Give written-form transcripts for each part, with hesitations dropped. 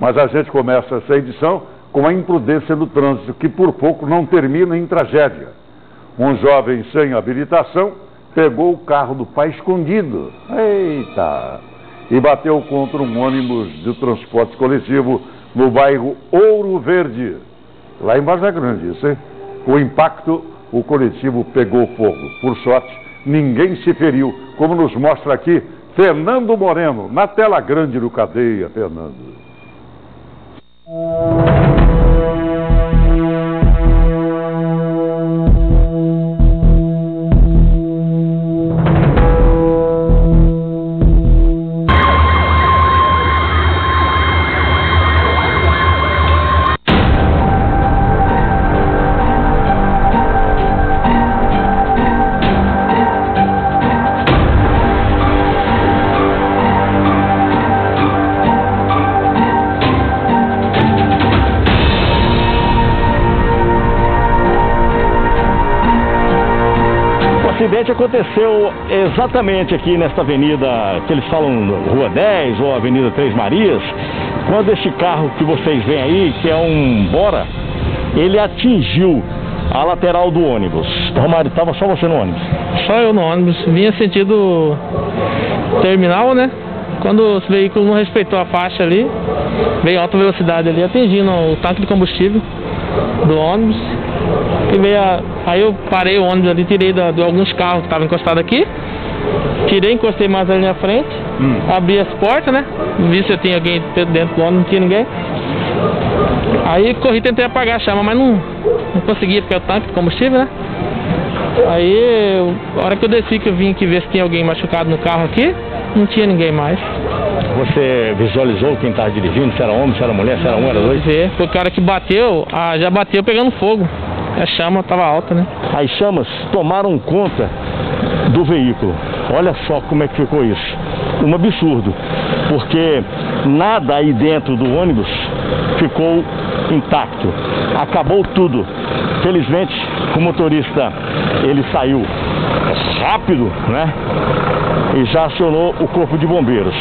Mas a gente começa essa edição com a imprudência do trânsito, que por pouco não termina em tragédia. Um jovem sem habilitação pegou o carro do pai escondido. Eita! E bateu contra um ônibus de transporte coletivo no bairro Ouro Verde, lá em Vargem Grande, isso, hein? Com o impacto, o coletivo pegou fogo. Por sorte, ninguém se feriu, como nos mostra aqui Fernando Moreno, na tela grande do Cadeia, Fernando. O acidente aconteceu exatamente aqui nesta avenida, que eles falam Rua 10 ou Avenida Três Marias, quando este carro que vocês veem aí, que é um Bora, ele atingiu a lateral do ônibus. Romário, estava só você no ônibus? Só eu no ônibus, vinha sentido terminal, né? Quando o veículo não respeitou a faixa ali, veio alta velocidade ali, atingindo o tanque de combustível do ônibus. Aí eu parei o ônibus ali, tirei de alguns carros que estavam encostados aqui, encostei mais ali na frente, abri as portas, né? Vi se eu tinha alguém dentro do ônibus, não tinha ninguém. Aí corri, tentei apagar a chama, mas não conseguia, porque é o tanque de combustível, né? Aí, a hora que eu desci, que eu vim aqui ver se tinha alguém machucado no carro aqui, não tinha ninguém mais. Você visualizou quem estava dirigindo? Se era homem, se era mulher, se era um, era dois? Porque a hora que bateu, já bateu pegando fogo. A chama estava alta, né? As chamas tomaram conta do veículo. Olha só como é que ficou isso. Um absurdo. Porque nada aí dentro do ônibus ficou intacto. Acabou tudo. Felizmente, o motorista, ele saiu rápido, né? E já acionou o corpo de bombeiros.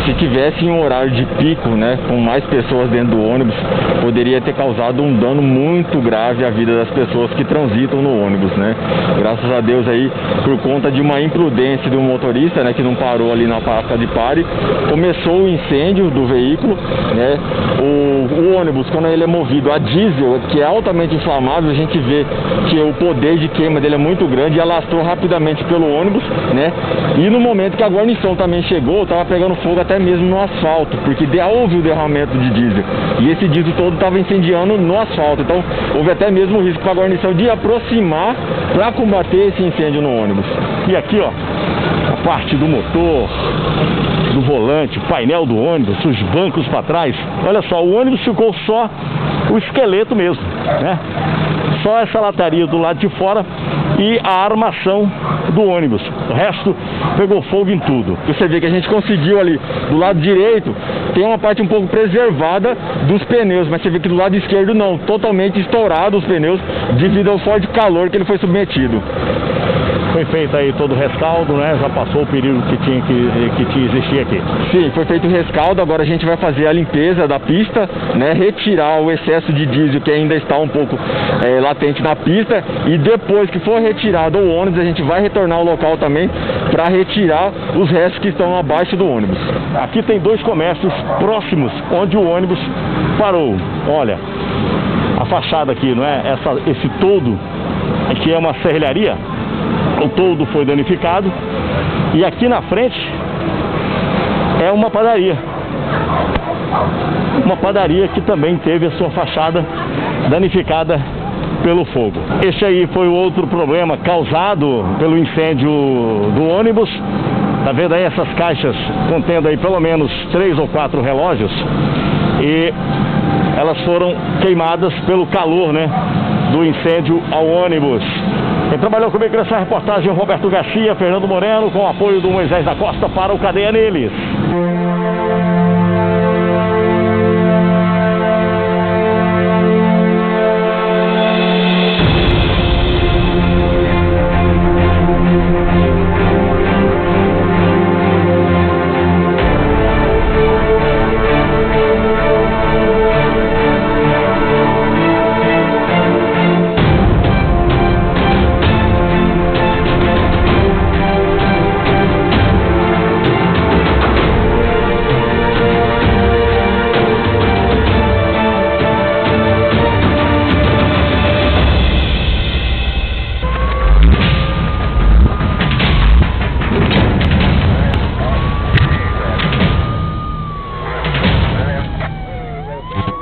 Se tivesse em um horário de pico, né, com mais pessoas dentro do ônibus, poderia ter causado um dano muito grave à vida das pessoas que transitam no ônibus, né? Graças a Deus aí, por conta de uma imprudência do motorista, né, que não parou ali na placa de pare, começou o incêndio do veículo, né? O ônibus, quando ele é movido a diesel, que é altamente inflamável, a gente vê que o poder de queima dele é muito grande e alastrou rapidamente pelo ônibus, né? E no momento que a guarnição também chegou, estava pegando fogo até mesmo no asfalto, porque houve o derramamento de diesel, e esse diesel todo estava incendiando no asfalto, então houve até mesmo o risco para a guarnição de aproximar para combater esse incêndio no ônibus. E aqui, ó, a parte do motor, do volante, o painel do ônibus, os bancos para trás, olha só, o ônibus ficou só o esqueleto mesmo, né? Só essa lataria do lado de fora e a armação do ônibus. O resto pegou fogo em tudo. Você vê que a gente conseguiu ali, do lado direito, tem uma parte um pouco preservada dos pneus, mas você vê que do lado esquerdo não, totalmente estourado os pneus devido ao forte calor que ele foi submetido. Foi feito aí todo o rescaldo, né? Já passou o período que tinha que existir aqui. Sim, foi feito o rescaldo, agora a gente vai fazer a limpeza da pista, né? Retirar o excesso de diesel que ainda está um pouco latente na pista, e depois que for retirado o ônibus, a gente vai retornar ao local também para retirar os restos que estão abaixo do ônibus. Aqui tem dois comércios próximos onde o ônibus parou. Olha, a fachada aqui, não é? Esse toldo aqui é uma serralharia. O toldo foi danificado. E aqui na frente é uma padaria. Uma padaria que também teve a sua fachada danificada pelo fogo. Este aí foi o outro problema causado pelo incêndio do ônibus. Tá vendo aí essas caixas contendo aí pelo menos 3 ou 4 relógios? E elas foram queimadas pelo calor, né, do incêndio ao ônibus. Quem trabalhou comigo nessa reportagem, o Roberto Garcia, Fernando Moreno, com o apoio do Moisés da Costa para o Cadeia Neles.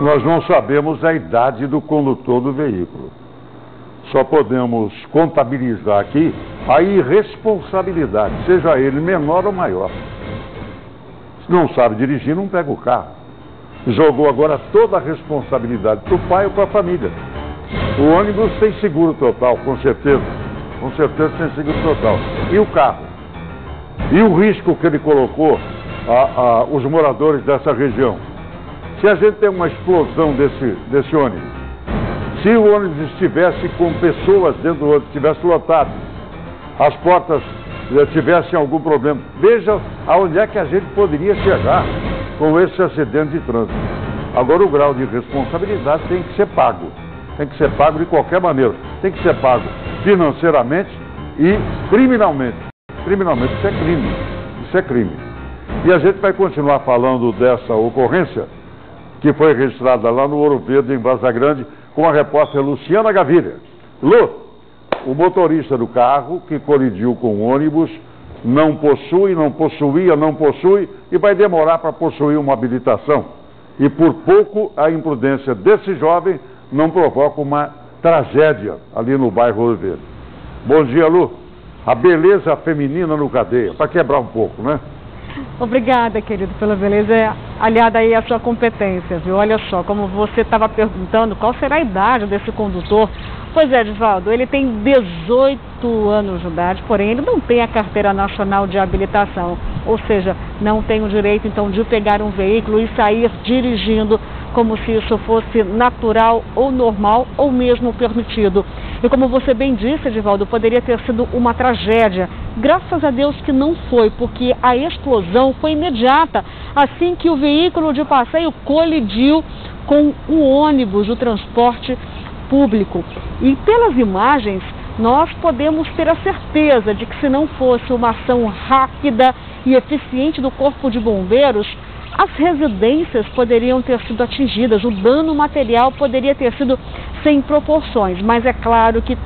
Nós não sabemos a idade do condutor do veículo. Só podemos contabilizar aqui a irresponsabilidade, seja ele menor ou maior. Se não sabe dirigir, não pega o carro. Jogou agora toda a responsabilidade para o pai ou para a família. O ônibus tem seguro total, com certeza. Com certeza tem seguro total. E o carro? E o risco que ele colocou os moradores dessa região? Se a gente tem uma explosão desse ônibus, se o ônibus estivesse com pessoas dentro do ônibus, estivesse lotado, as portas tivessem algum problema, veja aonde é que a gente poderia chegar com esse acidente de trânsito. Agora, o grau de responsabilidade tem que ser pago. Tem que ser pago de qualquer maneira. Tem que ser pago financeiramente e criminalmente. Criminalmente, isso é crime. Isso é crime. E a gente vai continuar falando dessa ocorrência que foi registrada lá no Ouro Verde, em Várzea Grande, com a repórter Luciana Gaviria. Lu, o motorista do carro que colidiu com o ônibus não possui e vai demorar para possuir uma habilitação. E por pouco a imprudência desse jovem não provoca uma tragédia ali no bairro Ouro Verde. Bom dia, Lu. A beleza feminina no Cadeia, para quebrar um pouco, né? Obrigada, querido, pela beleza aliada aí à sua competência, viu? Olha só, como você estava perguntando, qual será a idade desse condutor? Pois é, Edivaldo, ele tem 18 anos de idade, porém ele não tem a carteira nacional de habilitação, ou seja, não tem o direito então de pegar um veículo e sair dirigindo como se isso fosse natural ou normal ou mesmo permitido. E como você bem disse, Edivaldo, poderia ter sido uma tragédia. Graças a Deus que não foi, porque a explosão foi imediata assim que o veículo de passeio colidiu com um ônibus do transporte público. E pelas imagens, nós podemos ter a certeza de que se não fosse uma ação rápida e eficiente do Corpo de Bombeiros, as residências poderiam ter sido atingidas, o dano material poderia ter sido sem proporções, mas é claro que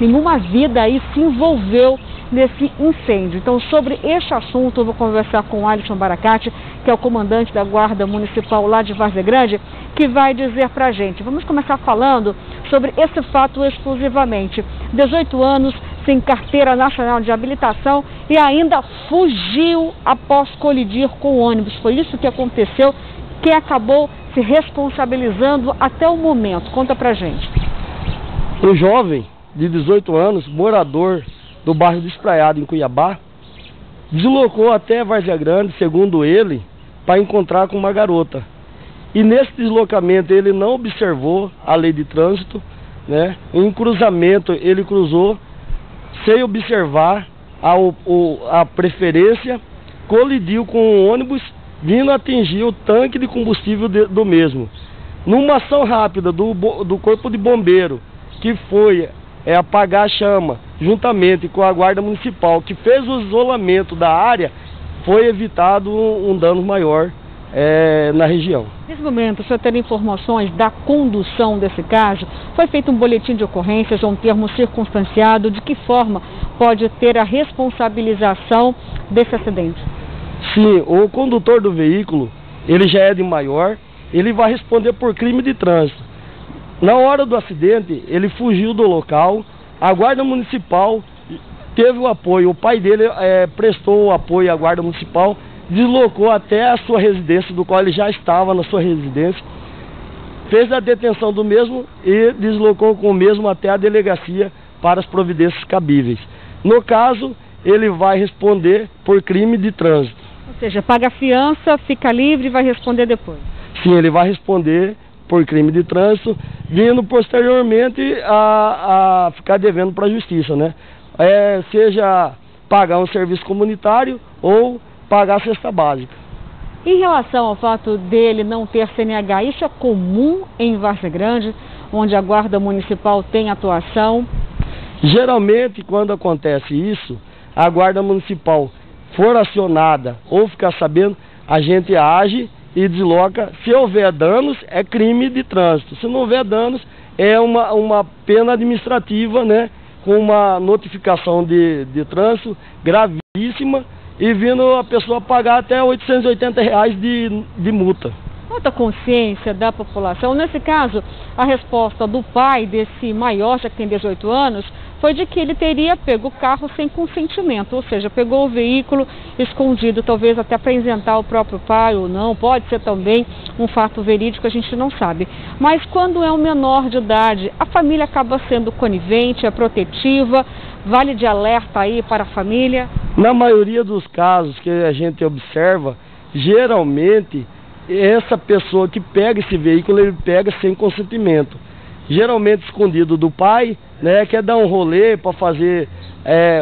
nenhuma vida aí se envolveu nesse incêndio. Então, sobre este assunto, eu vou conversar com o Alisson Baracate, que é o comandante da Guarda Municipal lá de Várzea Grande, que vai dizer pra gente. Vamos começar falando sobre esse fato exclusivamente. 18 anos, sem carteira nacional de habilitação e ainda fugiu após colidir com o ônibus. Foi isso que aconteceu, quem acabou se responsabilizando até o momento. Conta pra gente. Um jovem de 18 anos, morador do bairro do Espraiado, em Cuiabá, deslocou até Várzea Grande, segundo ele, para encontrar com uma garota. E nesse deslocamento ele não observou a lei de trânsito, né? Em cruzamento ele cruzou sem observar a preferência, colidiu com o ônibus, vindo atingir o tanque de combustível do mesmo. Numa ação rápida do Corpo de Bombeiro, que foi apagar a chama, juntamente com a Guarda Municipal, que fez o isolamento da área, foi evitado um dano maior na região. Nesse momento, o senhor tem informações da condução desse caso? Foi feito um boletim de ocorrências ou um termo circunstanciado? De que forma pode ter a responsabilização desse acidente? Sim, o condutor do veículo, ele já é de maior, ele vai responder por crime de trânsito. Na hora do acidente, ele fugiu do local, a Guarda Municipal teve o apoio, o pai dele prestou o apoio à Guarda Municipal, deslocou até a sua residência, do qual ele já estava na sua residência, fez a detenção do mesmo e deslocou com o mesmo até a delegacia para as providências cabíveis. No caso, ele vai responder por crime de trânsito. Ou seja, paga a fiança, fica livre e vai responder depois. Sim, ele vai responder por crime de trânsito, vindo posteriormente a ficar devendo para a justiça, né? Seja pagar um serviço comunitário ou pagar a cesta básica. Em relação ao fato dele não ter CNH, isso é comum em Várzea Grande, onde a Guarda Municipal tem atuação? Geralmente, quando acontece isso, a Guarda Municipal for acionada ou ficar sabendo, a gente age e desloca. Se houver danos, é crime de trânsito. Se não houver danos, é uma pena administrativa, né, com uma notificação de trânsito gravíssima e vindo a pessoa pagar até R$ 880 de multa. Quanta consciência da população. Nesse caso, a resposta do pai desse maior, já que tem 18 anos, foi de que ele teria pego o carro sem consentimento, ou seja, pegou o veículo escondido, talvez até para isentar o próprio pai ou não, pode ser também um fato verídico, a gente não sabe. Mas quando é um menor de idade, a família acaba sendo conivente, é protetiva, vale de alerta aí para a família? Na maioria dos casos que a gente observa, geralmente essa pessoa que pega esse veículo, ele pega sem consentimento. Geralmente escondido do pai, né, quer dar um rolê para fazer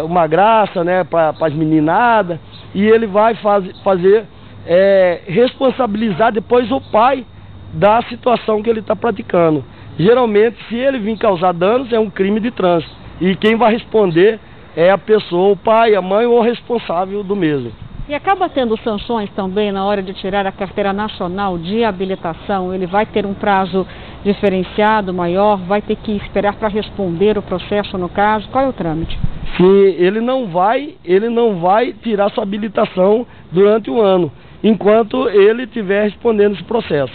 uma graça, né, para as meninadas, e ele vai fazer responsabilizar depois o pai da situação que ele está praticando. Geralmente, se ele vir causar danos, é um crime de trânsito, e quem vai responder é a pessoa, o pai, a mãe ou o responsável do mesmo. E acaba tendo sanções também na hora de tirar a carteira nacional de habilitação? Ele vai ter um prazo diferenciado, maior, vai ter que esperar para responder o processo no caso? Qual é o trâmite? Sim, ele não vai tirar sua habilitação durante o ano, enquanto ele estiver respondendo esse processo.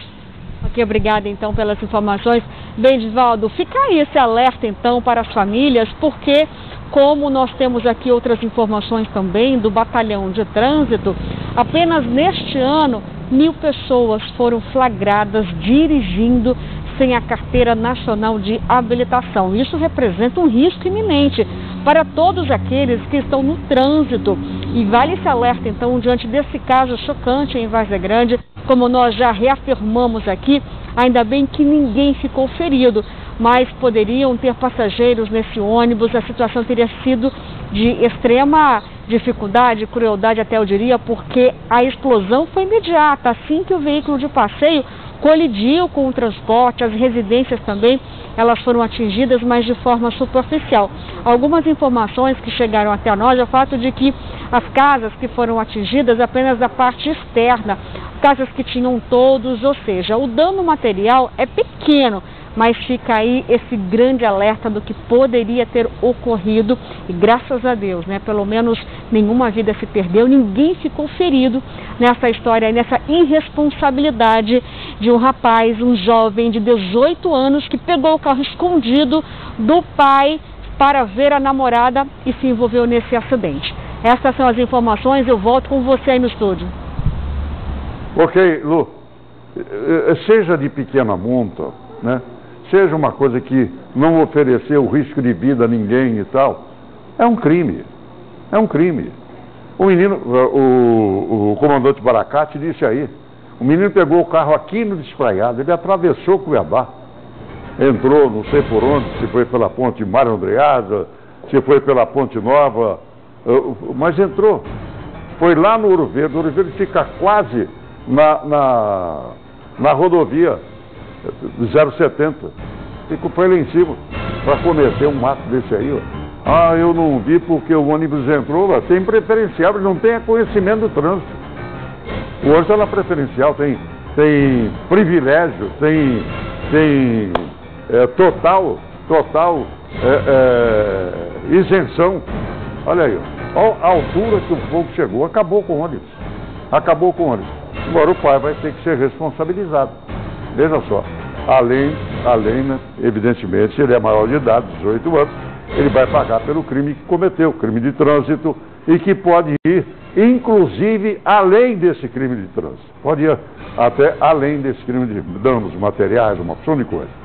Ok, obrigada então pelas informações. Bem, Divaldo, fica aí esse alerta então para as famílias, porque como nós temos aqui outras informações também do Batalhão de Trânsito, apenas neste ano 1.000 pessoas foram flagradas dirigindo sem a carteira nacional de habilitação. Isso representa um risco iminente para todos aqueles que estão no trânsito. E vale esse alerta então diante desse caso chocante em Várzea Grande, como nós já reafirmamos aqui, ainda bem que ninguém ficou ferido, mas poderiam ter passageiros nesse ônibus. A situação teria sido de extrema dificuldade, crueldade até eu diria, porque a explosão foi imediata. Assim que o veículo de passeio colidiu com o transporte, as residências também, elas foram atingidas, mas de forma superficial. Algumas informações que chegaram até nós é o fato de que as casas que foram atingidas apenas da parte externa, casas que tinham todos, ou seja, o dano material é pequeno, mas fica aí esse grande alerta do que poderia ter ocorrido e graças a Deus, né, pelo menos nenhuma vida se perdeu, ninguém ficou ferido nessa história, nessa irresponsabilidade de um rapaz, um jovem de 18 anos que pegou o carro escondido do pai para ver a namorada e se envolveu nesse acidente. Essas são as informações, eu volto com você aí no estúdio. Ok, Lu, seja de pequena monta, né? Seja uma coisa que não ofereceu risco de vida a ninguém e tal, é um crime. É um crime. O menino, o comandante Baracate disse aí, o menino pegou o carro aqui no Despraiado, ele atravessou Cuiabá, entrou, não sei por onde, se foi pela ponte Mário Andreasa, se foi pela Ponte Nova, mas entrou. Foi lá no Ouro Verde. O Ouro Verde fica quase na rodovia 070. Foi lá em cima para cometer um ato desse aí, ó. Ah, eu não vi porque o ônibus entrou lá. Tem preferencial, ele não tem conhecimento do trânsito. O ônibus é lá preferencial, tem privilégio, tem total isenção. Olha aí, ó, a altura que o fogo chegou, acabou com o ônibus. Acabou com o ônibus. Agora o pai vai ter que ser responsabilizado. Veja só, além, né, evidentemente, se ele é maior de idade, 18 anos, ele vai pagar pelo crime que cometeu, crime de trânsito, e que pode ir, inclusive, além desse crime de trânsito. Pode ir até além desse crime de danos materiais, uma opção de coisa.